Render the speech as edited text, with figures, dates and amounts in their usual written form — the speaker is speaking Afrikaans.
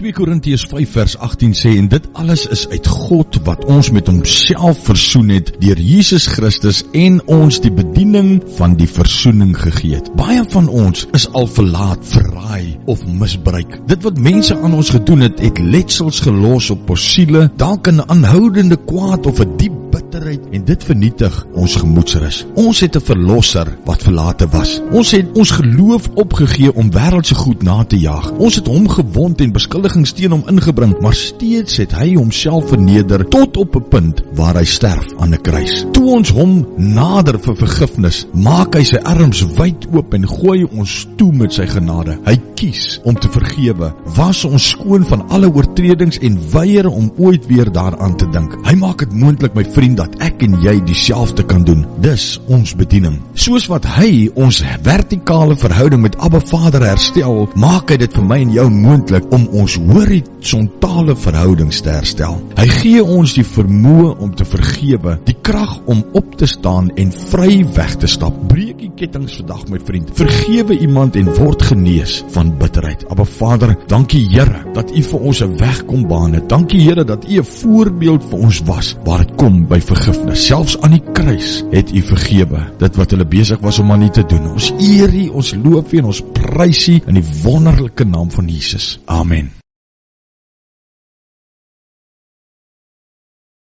2 Korintiërs 5 vers 18 sê, en dit alles is uit God wat ons met homself versoen het deur Jesus Christus en ons die bediening van die versoening gegee het. Baie van ons is al verlaat, verraai of misbruik. Dit wat mense aan ons gedoen het, het letsels gelos op ons siele, dalk 'n aanhoudende kwaad of 'n diep bitterheid, en dit vernietig ons gemoedsrus. Ons het 'n verlosser wat verlate was. Ons het ons geloof opgegee om wêreldse goed na te jaag. Ons het hom gewond en beskuldigings teen hom ingebring, maar steeds het hy homself verneder tot op 'n punt waar hy sterf aan 'n kruis. Toe ons hom nader vir vergifnis, maak hy sy arms wyd oop en gooi ons toe met sy genade. Hy kies om te vergewe, was ons skoon van alle oortredings en weier om ooit weer daaraan te dink. Hy maak dit moontlik, my vriend, dat ek en jy dieselfde kan doen. Dis ons bediening. Soos wat hy ons vertikale verhouding met Abba Vader herstel, maak hy dit vir my en jou moontlik om ons horisontale verhoudings te herstel. Hy gee ons die vermoë om te vergewe, die krag om op te staan en vry weg te stap. Breek die kettinge vandag, my vriend. Vergewe iemand en word genees van bitterheid. Abba Vader, dankie Here dat U vir ons 'n weg kom baan het. Dankie Here dat U 'n voorbeeld vir ons was waar dit kom by vergifnis. Selfs aan die kruis het U vergewe dit wat hulle besig was om aan U te doen. Ons eer U, ons loof U en ons prys U in die wonderlike naam van Jesus. Amen.